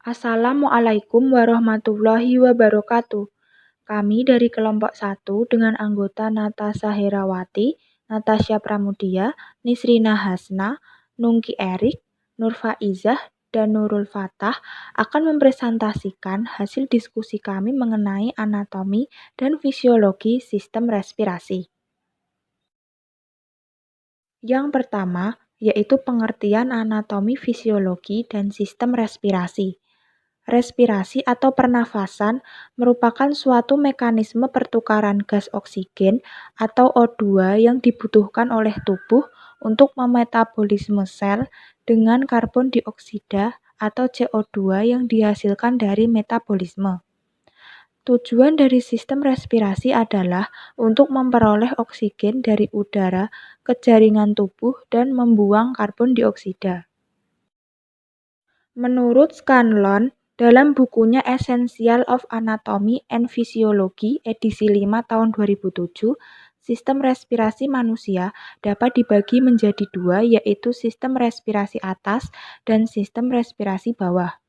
Assalamualaikum warahmatullahi wabarakatuh. Kami dari kelompok 1 dengan anggota Natasha Herawati, Natasha Pramudia, Nisrina Hasna, Nungki Erik, Nurfaizah, dan Nurul Fatah akan mempresentasikan hasil diskusi kami mengenai anatomi dan fisiologi sistem respirasi. Yang pertama, yaitu pengertian anatomi fisiologi dan sistem respirasi. Respirasi atau pernafasan merupakan suatu mekanisme pertukaran gas oksigen atau O2 yang dibutuhkan oleh tubuh untuk memetabolisme sel dengan karbon dioksida atau CO2 yang dihasilkan dari metabolisme. Tujuan dari sistem respirasi adalah untuk memperoleh oksigen dari udara ke jaringan tubuh dan membuang karbon dioksida. Menurut Scanlon, dalam bukunya Essential of Anatomy and Physiology edisi 5 tahun 2007, sistem respirasi manusia dapat dibagi menjadi dua, yaitu sistem respirasi atas dan sistem respirasi bawah.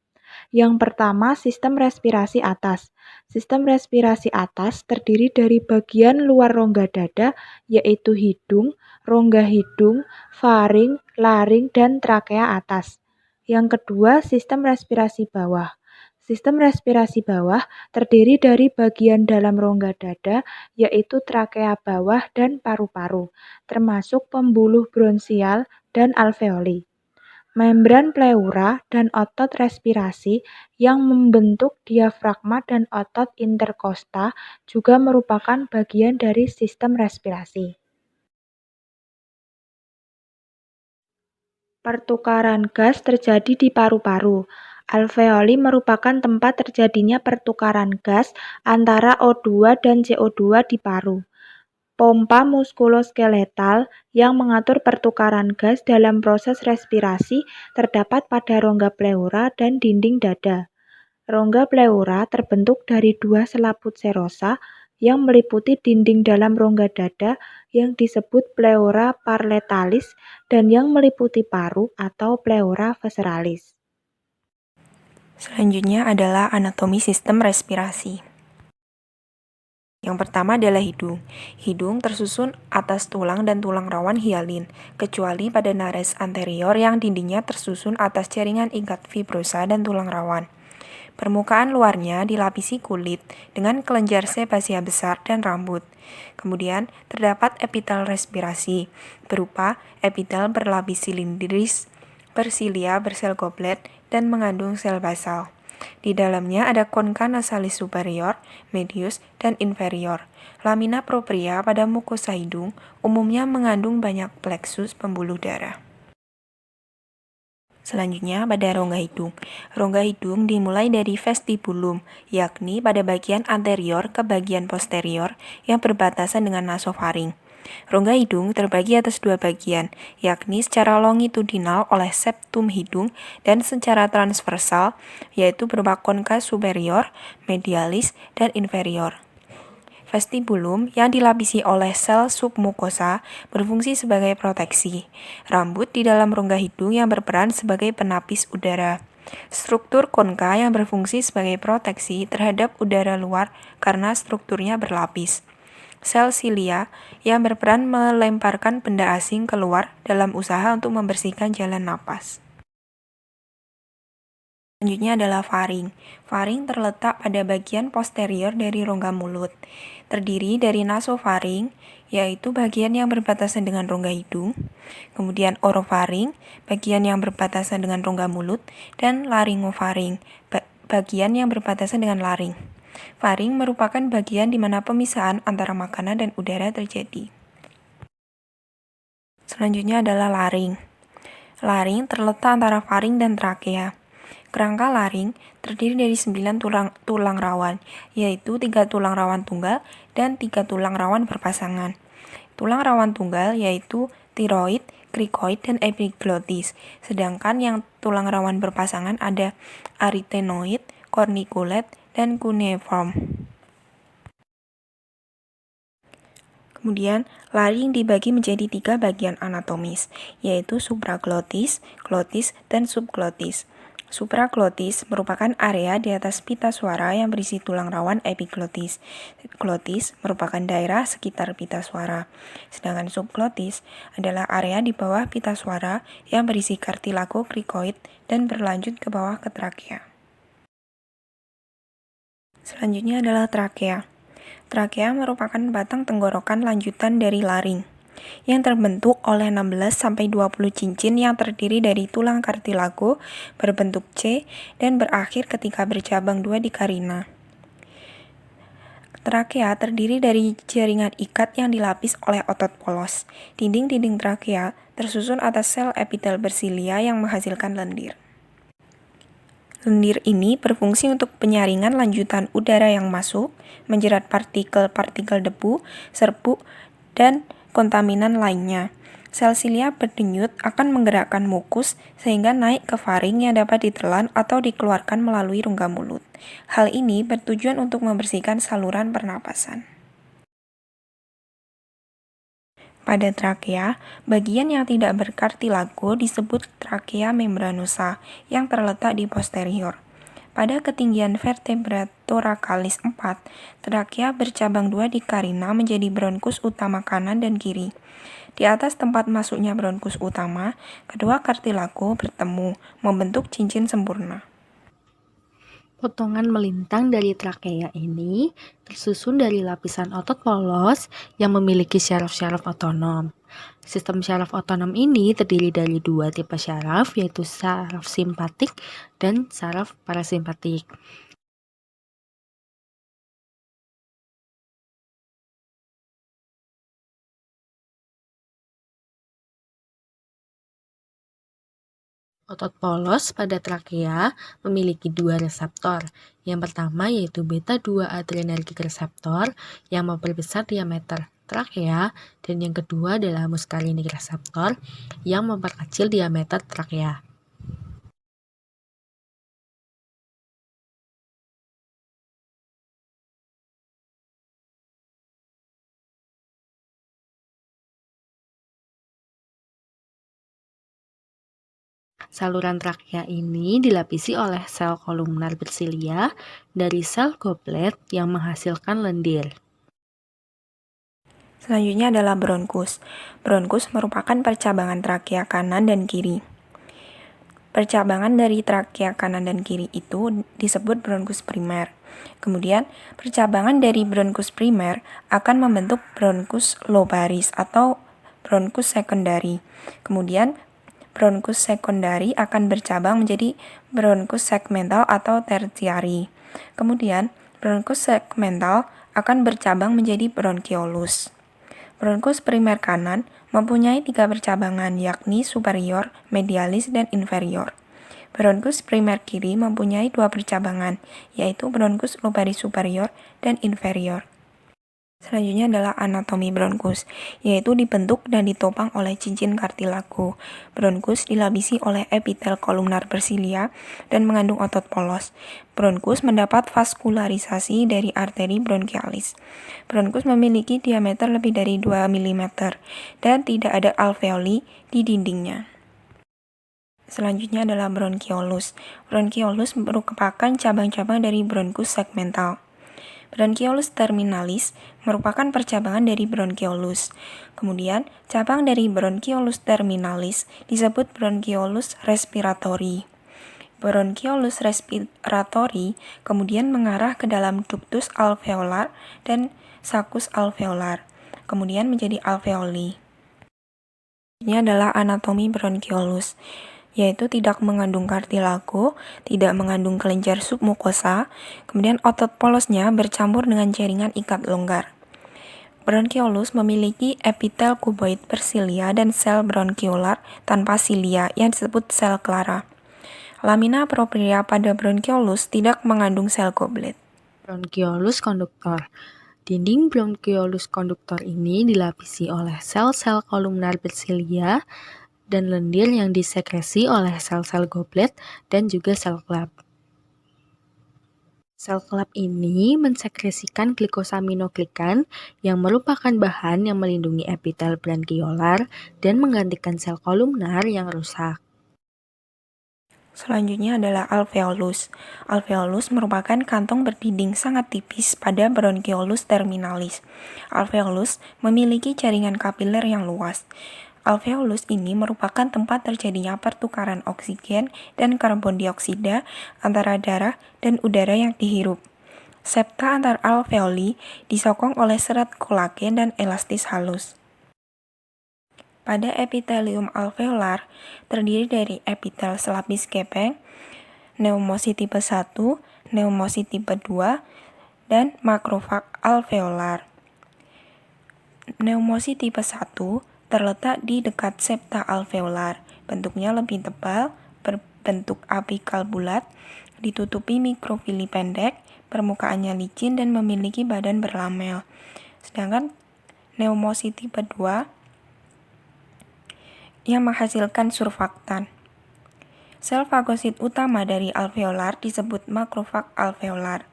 Yang pertama, sistem respirasi atas. Sistem respirasi atas terdiri dari bagian luar rongga dada, yaitu hidung, rongga hidung, faring, laring, dan trakea atas. Yang kedua, sistem respirasi bawah. Sistem respirasi bawah terdiri dari bagian dalam rongga dada, yaitu trakea bawah dan paru-paru, termasuk pembuluh bronsial dan alveoli. Membran pleura dan otot respirasi yang membentuk diafragma dan otot interkosta juga merupakan bagian dari sistem respirasi. Pertukaran gas terjadi di paru-paru. Alveoli merupakan tempat terjadinya pertukaran gas antara O2 dan CO2 di paru. Pompa muskuloskeletal yang mengatur pertukaran gas dalam proses respirasi terdapat pada rongga pleura dan dinding dada. Rongga pleura terbentuk dari dua selaput serosa yang meliputi dinding dalam rongga dada yang disebut pleura parletalis dan yang meliputi paru atau pleura visceralis. Selanjutnya adalah anatomi sistem respirasi. Yang pertama adalah hidung. Hidung tersusun atas tulang dan tulang rawan hialin, kecuali pada nares anterior yang dindingnya tersusun atas jaringan ikat fibrosa dan tulang rawan. Permukaan luarnya dilapisi kulit dengan kelenjar sebasia besar dan rambut. Kemudian terdapat epitel respirasi, berupa epitel berlapis silindris, bersilia bersel goblet, dan mengandung sel basal. Di dalamnya ada concha nasalis superior, medius, dan inferior. Lamina propria pada mukosa hidung umumnya mengandung banyak plexus pembuluh darah. Selanjutnya pada rongga hidung. Rongga hidung dimulai dari vestibulum, yakni pada bagian anterior ke bagian posterior yang berbatasan dengan nasofaring. Rongga hidung terbagi atas dua bagian, yakni secara longitudinal oleh septum hidung dan secara transversal, yaitu berupa concha superior, medialis, dan inferior. Vestibulum yang dilapisi oleh sel submukosa berfungsi sebagai proteksi. Rambut di dalam rongga hidung yang berperan sebagai penapis udara. Struktur konka yang berfungsi sebagai proteksi terhadap udara luar karena strukturnya berlapis. Sel silia yang berperan melemparkan benda asing keluar dalam usaha untuk membersihkan jalan napas. Selanjutnya adalah faring. Faring terletak pada bagian posterior dari rongga mulut. Terdiri dari nasofaring, yaitu bagian yang berbatasan dengan rongga hidung, kemudian orofaring, bagian yang berbatasan dengan rongga mulut, dan laringofaring, bagian yang berbatasan dengan laring. Faring merupakan bagian di mana pemisahan antara makanan dan udara terjadi. Selanjutnya adalah laring. Laring terletak antara faring dan trakea. Kerangka laring terdiri dari 9 tulang rawan, yaitu 3 tulang rawan tunggal dan 3 tulang rawan berpasangan. Tulang rawan tunggal yaitu tiroid, krikoid, dan epiglotis, sedangkan yang tulang rawan berpasangan ada arytenoid, corniculate, dan cuneiform. Kemudian, laring dibagi menjadi 3 bagian anatomis, yaitu supraglotis, glotis, dan subglotis. Supraglotis merupakan area di atas pita suara yang berisi tulang rawan epiglotis. Glotis merupakan daerah sekitar pita suara. Sedangkan subglotis adalah area di bawah pita suara yang berisi kartilago krikoid dan berlanjut ke bawah ke trakea. Selanjutnya adalah trakea. Trakea merupakan batang tenggorokan lanjutan dari laring yang terbentuk oleh 16-20 cincin yang terdiri dari tulang kartilago berbentuk C dan berakhir ketika bercabang dua di karina. Trakea terdiri dari jaringan ikat yang dilapis oleh otot polos. Dinding-dinding trakea tersusun atas sel epitel bersilia yang menghasilkan lendir. Lendir ini berfungsi untuk penyaringan lanjutan udara yang masuk, menjerat partikel-partikel debu, serbuk, dan kontaminan lainnya. Sel silia berdenyut akan menggerakkan mukus sehingga naik ke faring yang dapat ditelan atau dikeluarkan melalui rongga mulut. Hal ini bertujuan untuk membersihkan saluran pernapasan. Pada trakea, bagian yang tidak berkartilago disebut trakea membranosa yang terletak di posterior. Pada ketinggian vertebra thoracalis 4, trakea bercabang dua di karina menjadi bronkus utama kanan dan kiri. Di atas tempat masuknya bronkus utama, kedua kartilago bertemu, membentuk cincin sempurna. Potongan melintang dari trakea ini tersusun dari lapisan otot polos yang memiliki syaraf-syaraf otonom. Sistem syaraf otonom ini terdiri dari dua tipe syaraf, yaitu syaraf simpatik dan syaraf parasimpatik. Otot polos pada trakea memiliki dua reseptor. Yang pertama yaitu beta-2 adrenergic reseptor yang memperbesar diameter trakea, dan yang kedua adalah muscarinic reseptor yang memperkecil diameter trakea. Saluran trakea ini dilapisi oleh sel kolumnar bersilia dari sel goblet yang menghasilkan lendir. Selanjutnya adalah bronkus. Bronkus merupakan percabangan trakea kanan dan kiri. Percabangan dari trakea kanan dan kiri itu disebut bronkus primer. Kemudian, percabangan dari bronkus primer akan membentuk bronkus lobaris atau bronkus sekundari. Kemudian, bronkus sekundari akan bercabang menjadi bronkus segmental atau tertiari. Kemudian, bronkus segmental akan bercabang menjadi bronkiolus. Bronkus primer kanan mempunyai 3 percabangan, yakni superior, medialis, dan inferior. Bronkus primer kiri mempunyai 2 percabangan, yaitu bronkus lobaris superior dan inferior. Selanjutnya adalah anatomi bronkus, yaitu dibentuk dan ditopang oleh cincin kartilago. Bronkus dilapisi oleh epitel kolumnar bersilia dan mengandung otot polos. Bronkus mendapat vaskularisasi dari arteri bronkialis. Bronkus memiliki diameter lebih dari 2 mm dan tidak ada alveoli di dindingnya. Selanjutnya adalah bronkiolus. Bronkiolus merupakan cabang-cabang dari bronkus segmental. Bronkiolus terminalis merupakan percabangan dari bronkiolus. Kemudian, cabang dari bronkiolus terminalis disebut bronkiolus respiratori. Bronkiolus respiratori kemudian mengarah ke dalam ductus alveolar dan saccus alveolar, kemudian menjadi alveoli. Ini adalah anatomi bronkiolus, yaitu tidak mengandung kartilago, tidak mengandung kelenjar submukosa, kemudian otot polosnya bercampur dengan jaringan ikat longgar. Bronkiolus memiliki epitel kuboid bersilia dan sel bronchiolar tanpa silia yang disebut sel clara. Lamina propria pada bronkiolus tidak mengandung sel goblet. Bronkiolus konduktor. Dinding bronkiolus konduktor ini dilapisi oleh sel-sel kolumnar bersilia dan lendir yang disekresi oleh sel-sel goblet dan juga sel klep. Sel klep ini mensekresikan glikosaminoglikan yang merupakan bahan yang melindungi epitel bronchiolar dan menggantikan sel kolumnar yang rusak. Selanjutnya adalah alveolus. Alveolus merupakan kantong berdinding sangat tipis pada bronchiolus terminalis. Alveolus memiliki jaringan kapiler yang luas. Alveolus ini merupakan tempat terjadinya pertukaran oksigen dan karbon dioksida antara darah dan udara yang dihirup. Septa antar alveoli disokong oleh serat kolagen dan elastis halus. Pada epitelium alveolar, terdiri dari epitel selapis gepeng, pneumosit tipe 1, pneumosit tipe 2, dan makrofag alveolar. Pneumosit tipe 1 terletak di dekat septa alveolar, bentuknya lebih tebal, berbentuk apikal bulat, ditutupi mikrofili pendek, permukaannya licin dan memiliki badan berlamel. Sedangkan pneumosit tipe 2 yang menghasilkan surfaktan. Sel fagosit utama dari alveolar disebut makrofag alveolar.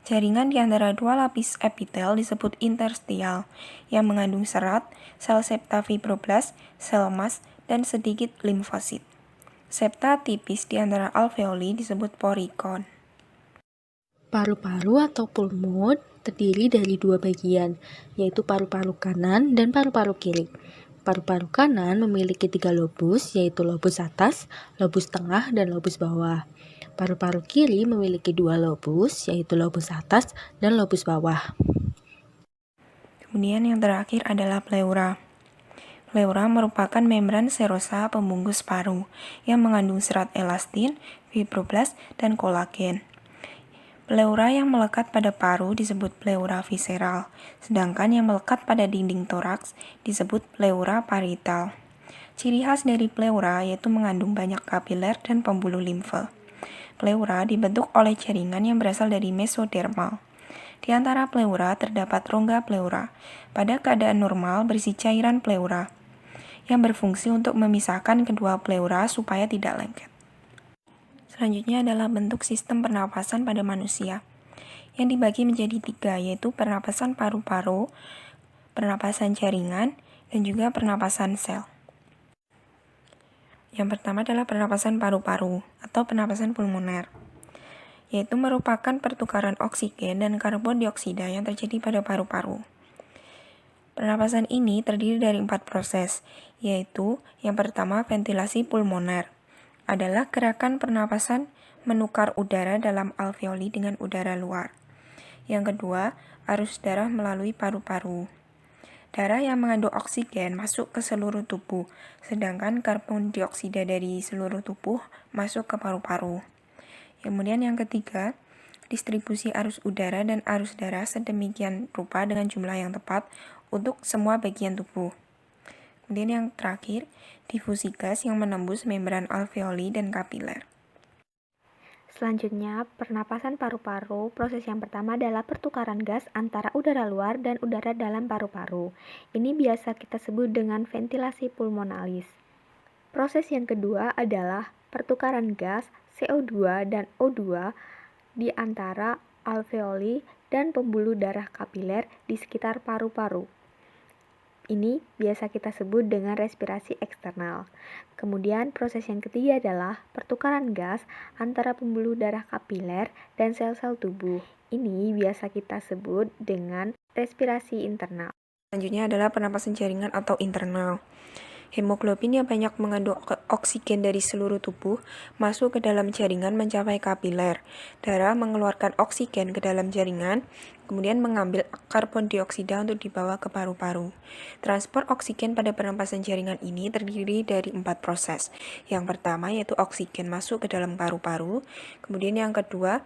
Jaringan di antara dua lapis epitel disebut interstial, yang mengandung serat, sel septa fibroblast, sel emas, dan sedikit limfosit. Septa tipis di antara alveoli disebut porikon. Paru-paru atau pulmon terdiri dari dua bagian, yaitu paru-paru kanan dan paru-paru kiri. Paru-paru kanan memiliki 3 lobus, yaitu lobus atas, lobus tengah, dan lobus bawah. Paru-paru kiri memiliki 2 lobus, yaitu lobus atas dan lobus bawah. Kemudian yang terakhir adalah pleura. Pleura merupakan membran serosa pembungkus paru yang mengandung serat elastin, fibroblast, dan kolagen. Pleura yang melekat pada paru disebut pleura visceral, sedangkan yang melekat pada dinding toraks disebut pleura parietal. Ciri khas dari pleura yaitu mengandung banyak kapiler dan pembuluh limfe. Pleura dibentuk oleh jaringan yang berasal dari mesodermal. Di antara pleura terdapat rongga pleura, pada keadaan normal berisi cairan pleura, yang berfungsi untuk memisahkan kedua pleura supaya tidak lengket. Selanjutnya adalah bentuk sistem pernapasan pada manusia, yang dibagi menjadi 3, yaitu pernapasan paru-paru, pernapasan jaringan, dan juga pernapasan sel. Yang pertama adalah pernapasan paru-paru atau pernapasan pulmoner, yaitu merupakan pertukaran oksigen dan karbon dioksida yang terjadi pada paru-paru. Pernapasan ini terdiri dari 4 proses, yaitu yang pertama ventilasi pulmoner, adalah gerakan pernapasan menukar udara dalam alveoli dengan udara luar. Yang kedua, arus darah melalui paru-paru. Darah yang mengandung oksigen masuk ke seluruh tubuh, sedangkan karbon dioksida dari seluruh tubuh masuk ke paru-paru. Kemudian yang ketiga, distribusi arus udara dan arus darah sedemikian rupa dengan jumlah yang tepat untuk semua bagian tubuh. Kemudian yang terakhir, difusi gas yang menembus membran alveoli dan kapiler. Selanjutnya, pernapasan paru-paru. Proses yang pertama adalah pertukaran gas antara udara luar dan udara dalam paru-paru. Ini biasa kita sebut dengan ventilasi pulmonalis. Proses yang kedua adalah pertukaran gas CO2 dan O2 di antara alveoli dan pembuluh darah kapiler di sekitar paru-paru. Ini biasa kita sebut dengan respirasi eksternal. Kemudian proses yang ketiga adalah pertukaran gas antara pembuluh darah kapiler dan sel-sel tubuh. Ini biasa kita sebut dengan respirasi internal. Selanjutnya adalah pernapasan jaringan atau internal. Hemoglobin yang banyak mengandung oksigen dari seluruh tubuh masuk ke dalam jaringan mencapai kapiler. Darah mengeluarkan oksigen ke dalam jaringan, kemudian mengambil karbon dioksida untuk dibawa ke paru-paru. Transport oksigen pada pernapasan jaringan ini terdiri dari 4 proses. Yang pertama yaitu oksigen masuk ke dalam paru-paru, kemudian yang kedua,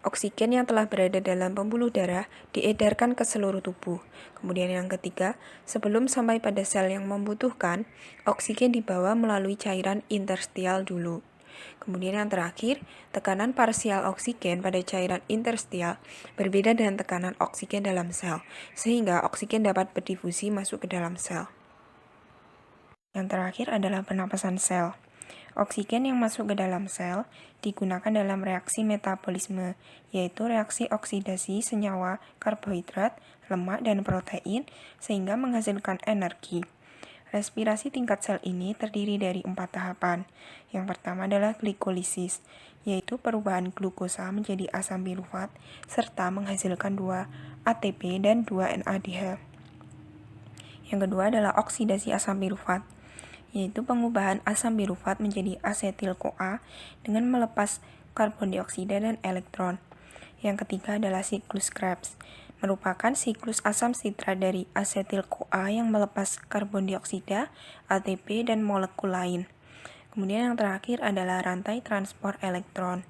oksigen yang telah berada dalam pembuluh darah diedarkan ke seluruh tubuh. Kemudian yang ketiga, sebelum sampai pada sel yang membutuhkan, oksigen dibawa melalui cairan interstial dulu. Kemudian yang terakhir, tekanan parsial oksigen pada cairan interstial berbeda dengan tekanan oksigen dalam sel, sehingga oksigen dapat berdifusi masuk ke dalam sel. Yang terakhir adalah pernapasan sel. Oksigen yang masuk ke dalam sel digunakan dalam reaksi metabolisme, yaitu reaksi oksidasi senyawa karbohidrat, lemak, dan protein, sehingga menghasilkan energi. Respirasi tingkat sel ini terdiri dari 4 tahapan. Yang pertama adalah glikolisis, yaitu perubahan glukosa menjadi asam pirufat serta menghasilkan 2 ATP dan 2 NADH. Yang kedua adalah oksidasi asam pirufat, yaitu pengubahan asam pirufat menjadi asetil-CoA dengan melepas karbon dioksida dan elektron. Yang ketiga adalah siklus Krebs, merupakan siklus asam sitrat dari asetil-CoA yang melepas karbon dioksida, ATP, dan molekul lain. Kemudian yang terakhir adalah rantai transport elektron,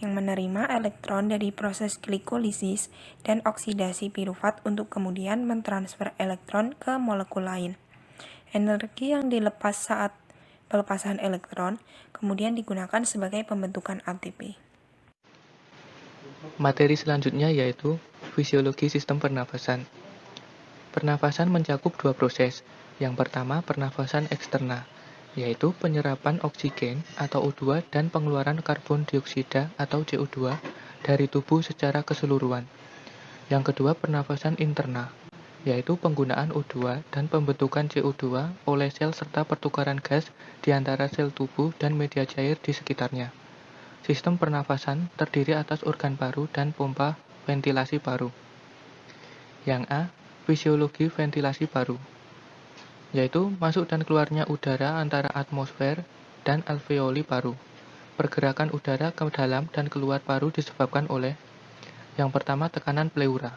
yang menerima elektron dari proses glikolisis dan oksidasi pirufat untuk kemudian mentransfer elektron ke molekul lain. Energi yang dilepas saat pelepasan elektron kemudian digunakan sebagai pembentukan ATP. Materi selanjutnya yaitu fisiologi sistem pernafasan. Pernafasan mencakup 2 proses. Yang pertama, pernafasan eksterna, yaitu penyerapan oksigen atau O2 dan pengeluaran karbon dioksida atau CO2 dari tubuh secara keseluruhan. Yang kedua, pernafasan interna, yaitu penggunaan O2 dan pembentukan CO2 oleh sel serta pertukaran gas di antara sel tubuh dan media cair di sekitarnya. Sistem pernafasan terdiri atas organ paru dan pompa ventilasi paru. Yang A, fisiologi ventilasi paru, yaitu masuk dan keluarnya udara antara atmosfer dan alveoli paru. Pergerakan udara ke dalam dan keluar paru disebabkan oleh yang pertama, tekanan pleura.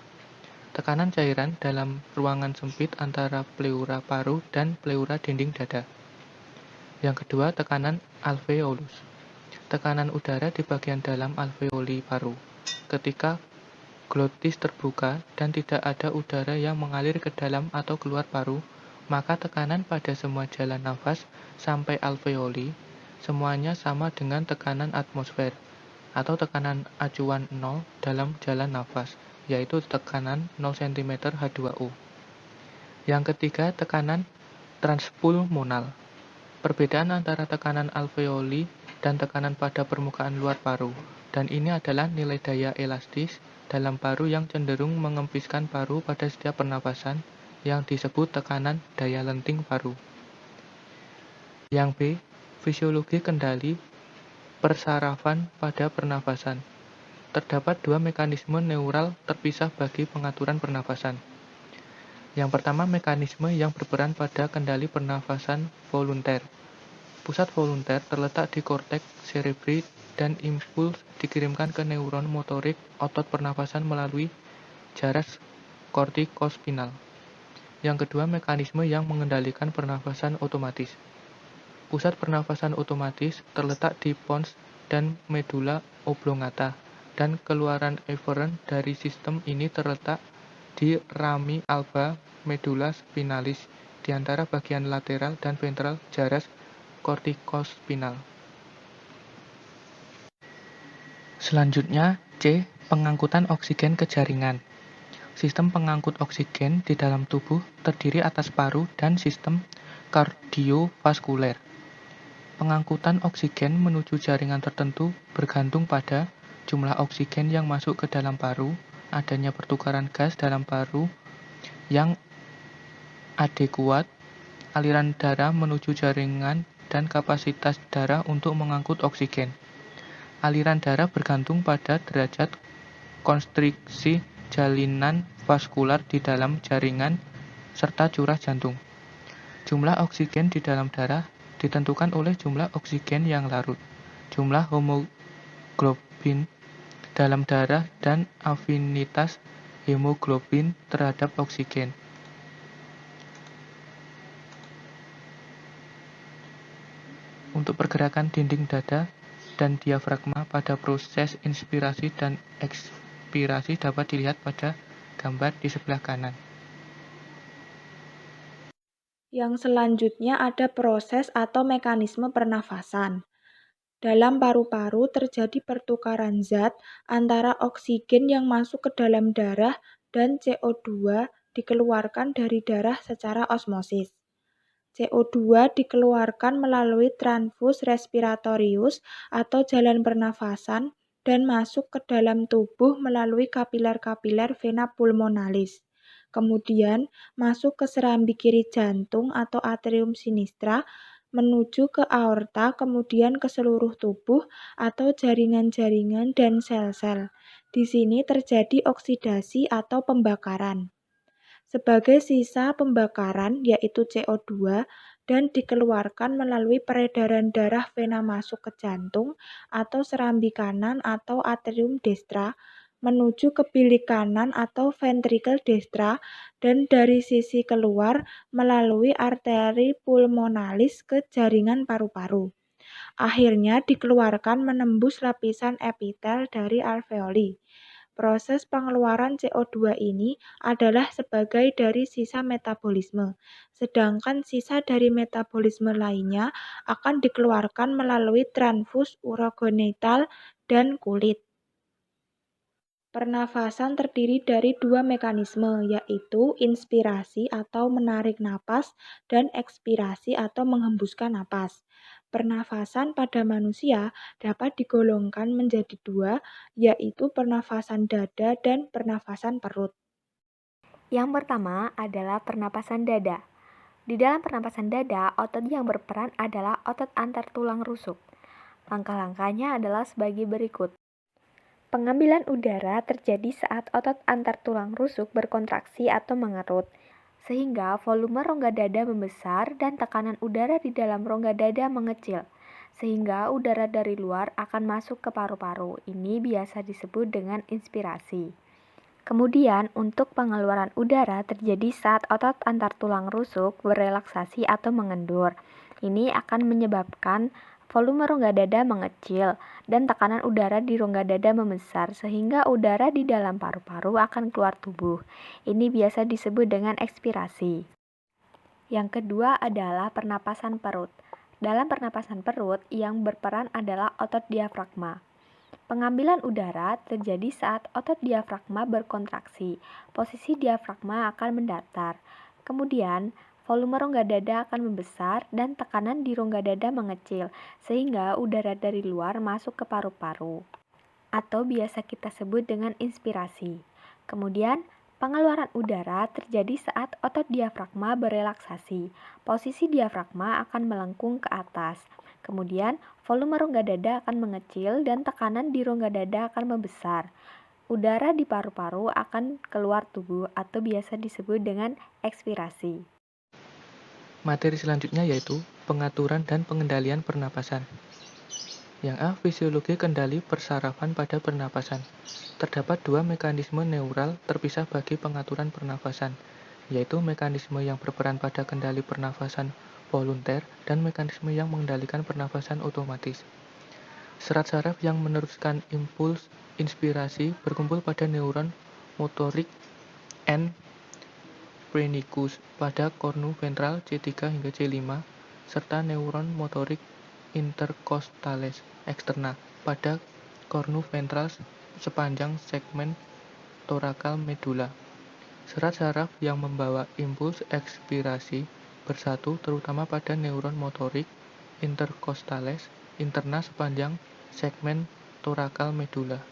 Tekanan cairan dalam ruangan sempit antara pleura paru dan pleura dinding dada. Yang kedua, tekanan alveolus. Tekanan udara di bagian dalam alveoli paru. Ketika glotis terbuka dan tidak ada udara yang mengalir ke dalam atau keluar paru, maka tekanan pada semua jalan nafas sampai alveoli semuanya sama dengan tekanan atmosfer atau tekanan acuan 0 dalam jalan nafas, yaitu tekanan 0 cm H2O. Yang ketiga, tekanan transpulmonal. Perbedaan antara tekanan alveoli dan tekanan pada permukaan luar paru, dan ini adalah nilai daya elastis dalam paru yang cenderung mengempiskan paru pada setiap pernapasan yang disebut tekanan daya lenting paru. Yang B, fisiologi kendali persarafan pada pernafasan. Terdapat 2 mekanisme neural terpisah bagi pengaturan pernafasan. Yang pertama, mekanisme yang berperan pada kendali pernafasan volunter. Pusat volunter terletak di korteks cerebri dan impuls dikirimkan ke neuron motorik otot pernafasan melalui jaras kortikospinal. Yang kedua, mekanisme yang mengendalikan pernafasan otomatis. Pusat pernafasan otomatis terletak di pons dan medula oblongata, dan keluaran efferent dari sistem ini terletak di rami alba medula spinalis di antara bagian lateral dan ventral jaras kortikospinal. Selanjutnya, C. Pengangkutan oksigen ke jaringan. Sistem pengangkut oksigen di dalam tubuh terdiri atas paru dan sistem kardiovaskuler. Pengangkutan oksigen menuju jaringan tertentu bergantung pada jumlah oksigen yang masuk ke dalam paru, adanya pertukaran gas dalam paru yang adekuat, aliran darah menuju jaringan, dan kapasitas darah untuk mengangkut oksigen. Aliran darah bergantung pada derajat konstriksi jalinan vaskular di dalam jaringan serta curah jantung. Jumlah oksigen di dalam darah ditentukan oleh jumlah oksigen yang larut, jumlah hemoglobin dalam darah, dan afinitas hemoglobin terhadap oksigen. Untuk pergerakan dinding dada dan diafragma pada proses inspirasi dan ekspirasi dapat dilihat pada gambar di sebelah kanan. Yang selanjutnya ada proses atau mekanisme pernafasan. Dalam paru-paru terjadi pertukaran zat antara oksigen yang masuk ke dalam darah dan CO2 dikeluarkan dari darah secara osmosis. CO2 dikeluarkan melalui transfus respiratorius atau jalan pernafasan dan masuk ke dalam tubuh melalui kapiler-kapiler vena pulmonalis. kemudian masuk ke serambi kiri jantung atau atrium sinistra, menuju ke aorta, kemudian ke seluruh tubuh atau jaringan-jaringan dan sel-sel. Di sini terjadi oksidasi atau pembakaran. Sebagai sisa pembakaran yaitu CO2 dan dikeluarkan melalui peredaran darah vena masuk ke jantung atau serambi kanan atau atrium destra menuju ke bilik kanan atau ventricle destra dan dari sisi keluar melalui arteri pulmonalis ke jaringan paru-paru. Akhirnya dikeluarkan menembus lapisan epitel dari alveoli. Proses pengeluaran CO2 ini adalah sebagai dari sisa metabolisme, sedangkan sisa dari metabolisme lainnya akan dikeluarkan melalui transfus urogenital dan kulit. Pernafasan terdiri dari dua mekanisme, yaitu inspirasi atau menarik napas dan ekspirasi atau menghembuskan napas. Pernafasan pada manusia dapat digolongkan menjadi dua, yaitu pernafasan dada dan pernafasan perut. Yang pertama adalah pernapasan dada. Di dalam pernapasan dada, otot yang berperan adalah otot antar tulang rusuk. Langkah-langkahnya adalah sebagai berikut. Pengambilan udara terjadi saat otot antar tulang rusuk berkontraksi atau mengerut, sehingga volume rongga dada membesar dan tekanan udara di dalam rongga dada mengecil, sehingga udara dari luar akan masuk ke paru-paru. Ini biasa disebut dengan inspirasi. Kemudian, untuk pengeluaran udara terjadi saat otot antar tulang rusuk berelaksasi atau mengendur. Ini akan menyebabkan volume rongga dada mengecil dan tekanan udara di rongga dada membesar sehingga udara di dalam paru-paru akan keluar tubuh. Ini biasa disebut dengan ekspirasi. Yang kedua adalah pernapasan perut. Dalam pernapasan perut, yang berperan adalah otot diafragma. Pengambilan udara terjadi saat otot diafragma berkontraksi. Posisi diafragma akan mendatar. Kemudian, volume rongga dada akan membesar dan tekanan di rongga dada mengecil, sehingga udara dari luar masuk ke paru-paru, atau biasa kita sebut dengan inspirasi. Kemudian, pengeluaran udara terjadi saat otot diafragma berelaksasi. Posisi diafragma akan melengkung ke atas. Kemudian, volume rongga dada akan mengecil dan tekanan di rongga dada akan membesar. Udara di paru-paru akan keluar tubuh atau biasa disebut dengan ekspirasi. Materi selanjutnya yaitu pengaturan dan pengendalian pernapasan. Yang A. Fisiologi kendali persarafan pada pernapasan. Terdapat dua mekanisme neural terpisah bagi pengaturan pernafasan, yaitu mekanisme yang berperan pada kendali pernafasan volunter dan mekanisme yang mengendalikan pernafasan otomatis. Serat saraf yang meneruskan impuls inspirasi berkumpul pada neuron motorik N. phrenicus pada kornu ventral C3 hingga C5 serta neuron motorik intercostales eksterna pada kornu ventral sepanjang segmen torakal medula. Serat saraf yang membawa impuls ekspirasi bersatu terutama pada neuron motorik intercostales interna sepanjang segmen torakal medula.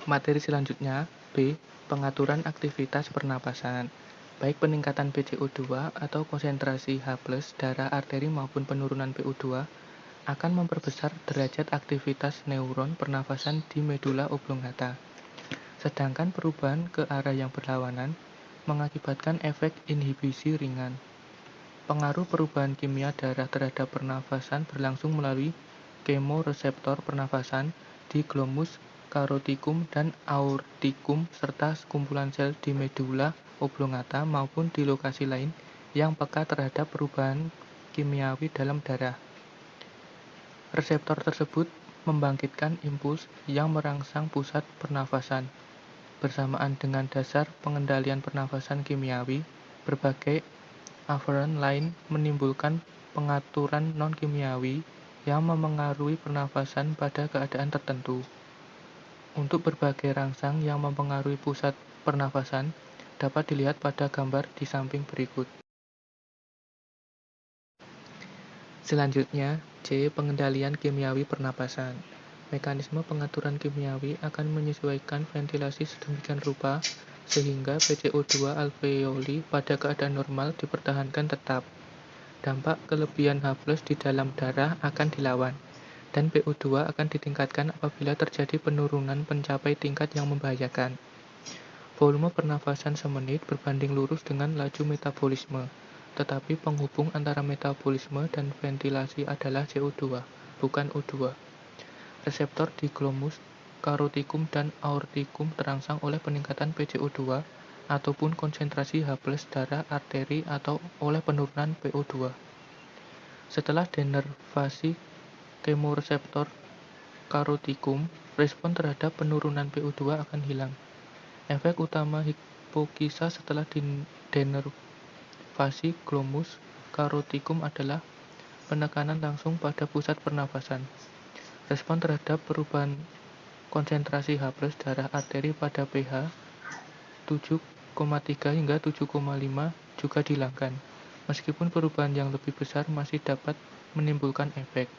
Materi selanjutnya B. Pengaturan aktivitas pernapasan. Baik peningkatan PCO2 atau konsentrasi H+ darah arteri maupun penurunan PO2 akan memperbesar derajat aktivitas neuron pernafasan di medula oblongata. Sedangkan perubahan ke arah yang berlawanan mengakibatkan efek inhibisi ringan. Pengaruh perubahan kimia darah terhadap pernafasan berlangsung melalui kemoreseptor pernafasan di glomus karotikum dan aortikum serta sekumpulan sel di medula oblongata maupun di lokasi lain yang peka terhadap perubahan kimiawi dalam darah. Reseptor tersebut membangkitkan impuls yang merangsang pusat pernafasan. Bersamaan dengan dasar pengendalian pernafasan kimiawi, berbagai afferent lain menimbulkan pengaturan non-kimiawi yang memengaruhi pernafasan pada keadaan tertentu. Untuk berbagai rangsang yang mempengaruhi pusat pernafasan dapat dilihat pada gambar di samping berikut. Selanjutnya, C. Pengendalian kimiawi pernapasan. Mekanisme pengaturan kimiawi akan menyesuaikan ventilasi sedemikian rupa sehingga PCO2 alveoli pada keadaan normal dipertahankan tetap. Dampak kelebihan H+ di dalam darah akan dilawan, dan PO2 akan ditingkatkan apabila terjadi penurunan mencapai tingkat yang membahayakan. Volume pernafasan semenit berbanding lurus dengan laju metabolisme, tetapi penghubung antara metabolisme dan ventilasi adalah CO2, bukan O2. Reseptor di glomus, karotikum, dan aortikum terangsang oleh peningkatan PCO2 ataupun konsentrasi H+ darah arteri atau oleh penurunan PO2. Setelah denervasi kemoreseptor karotikum, respon terhadap penurunan PO2 akan hilang. Efek utama hipokisa setelah denervasi glomus karotikum adalah penekanan langsung pada pusat pernafasan. Respon terhadap perubahan konsentrasi H+ darah arteri pada pH 7,3 hingga 7,5 juga dihilangkan, meskipun perubahan yang lebih besar masih dapat menimbulkan efek.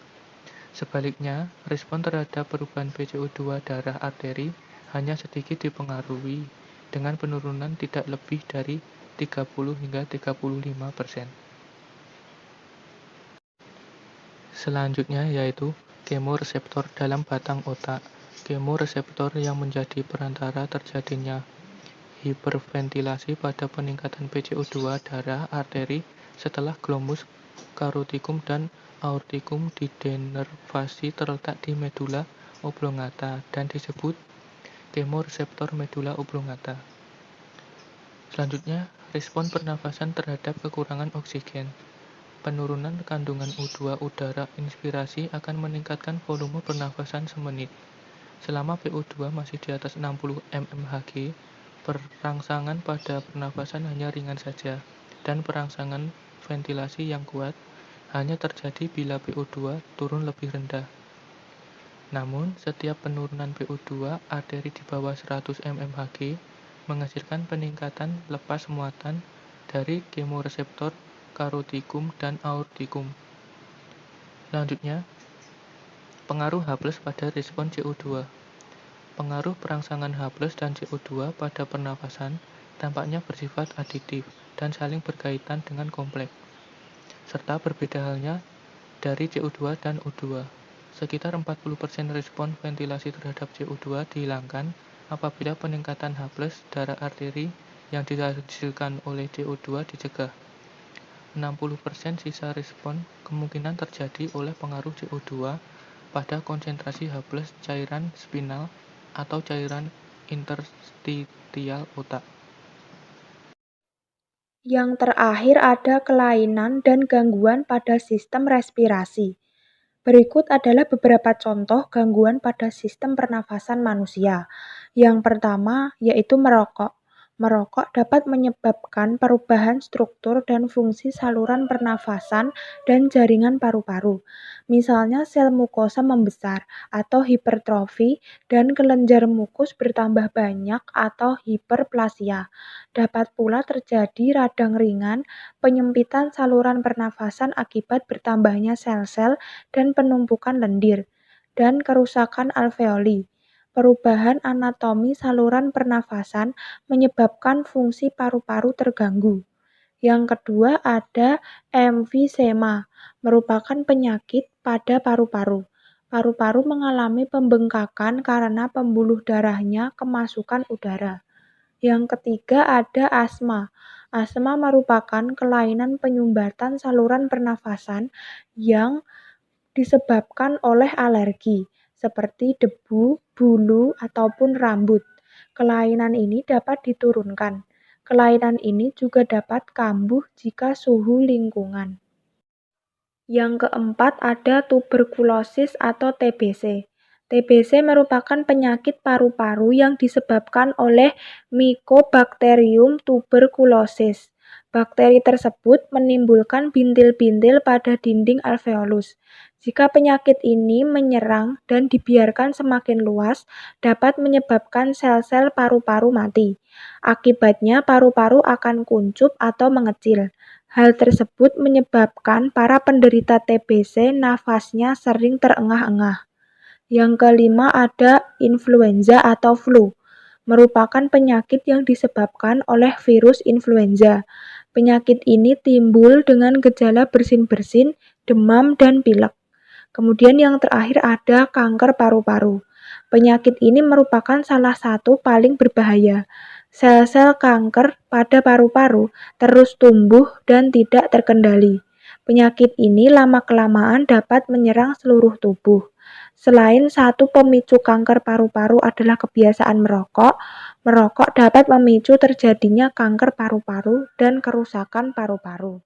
Sebaliknya, respon terhadap perubahan PCO2 darah arteri hanya sedikit dipengaruhi dengan penurunan tidak lebih dari 30 hingga 35%. Selanjutnya yaitu kemoreseptor dalam batang otak. Kemoreseptor yang menjadi perantara terjadinya hiperventilasi pada peningkatan PCO2 darah arteri setelah glomus karotikum dan aortikum didenervasi terletak di medula oblongata dan disebut kemoreseptor medula oblongata. Selanjutnya, respon pernafasan terhadap kekurangan oksigen. Penurunan kandungan O2 udara inspirasi akan meningkatkan volume pernafasan semenit. Selama PO2 masih di atas 60 mmHg, perangsangan pada pernafasan hanya ringan saja, dan perangsangan ventilasi yang kuat hanya terjadi bila PO2 turun lebih rendah. Namun, setiap penurunan PO2 arteri di bawah 100 mmHg menghasilkan peningkatan lepas muatan dari kemoreseptor karotikum dan aortikum. Selanjutnya, pengaruh H+ pada respon CO2. Pengaruh perangsangan H+ dan CO2 pada pernafasan tampaknya bersifat aditif dan saling berkaitan dengan kompleks, serta berbeda halnya dari CO2 dan O2. Sekitar 40% respon ventilasi terhadap CO2 dihilangkan apabila peningkatan H+ darah arteri yang dihasilkan oleh CO2 dicegah. 60% sisa respon kemungkinan terjadi oleh pengaruh CO2 pada konsentrasi H+ cairan spinal atau cairan interstitial otak. Yang terakhir ada kelainan dan gangguan pada sistem respirasi. Berikut adalah beberapa contoh gangguan pada sistem pernafasan manusia. Yang pertama yaitu merokok. Merokok dapat menyebabkan perubahan struktur dan fungsi saluran pernafasan dan jaringan paru-paru. Misalnya sel mukosa membesar atau hipertrofi dan kelenjar mukus bertambah banyak atau hiperplasia. Dapat pula terjadi radang ringan, penyempitan saluran pernafasan akibat bertambahnya sel-sel dan penumpukan lendir, dan kerusakan alveoli. Perubahan anatomi saluran pernafasan menyebabkan fungsi paru-paru terganggu. Yang kedua ada emfisema, merupakan penyakit pada paru-paru. Paru-paru mengalami pembengkakan karena pembuluh darahnya kemasukan udara. Yang ketiga ada asma. Asma merupakan kelainan penyumbatan saluran pernafasan yang disebabkan oleh alergi, seperti debu, bulu, ataupun rambut. Kelainan ini dapat diturunkan. Kelainan ini juga dapat kambuh jika suhu lingkungan. Yang keempat ada tuberkulosis atau TBC. TBC merupakan penyakit paru-paru yang disebabkan oleh Mycobacterium tuberculosis. Bakteri tersebut menimbulkan bintil-bintil pada dinding alveolus. Jika penyakit ini menyerang dan dibiarkan semakin luas, dapat menyebabkan sel-sel paru-paru mati. Akibatnya paru-paru akan kuncup atau mengecil. Hal tersebut menyebabkan para penderita TBC nafasnya sering terengah-engah. Yang kelima ada influenza atau flu, merupakan penyakit yang disebabkan oleh virus influenza. Penyakit ini timbul dengan gejala bersin-bersin, demam, dan pilek. Kemudian yang terakhir ada kanker paru-paru. Penyakit ini merupakan salah satu paling berbahaya. Sel-sel kanker pada paru-paru terus tumbuh dan tidak terkendali. Penyakit ini lama-kelamaan dapat menyerang seluruh tubuh. Selain satu pemicu kanker paru-paru adalah kebiasaan merokok, merokok dapat memicu terjadinya kanker paru-paru dan kerusakan paru-paru.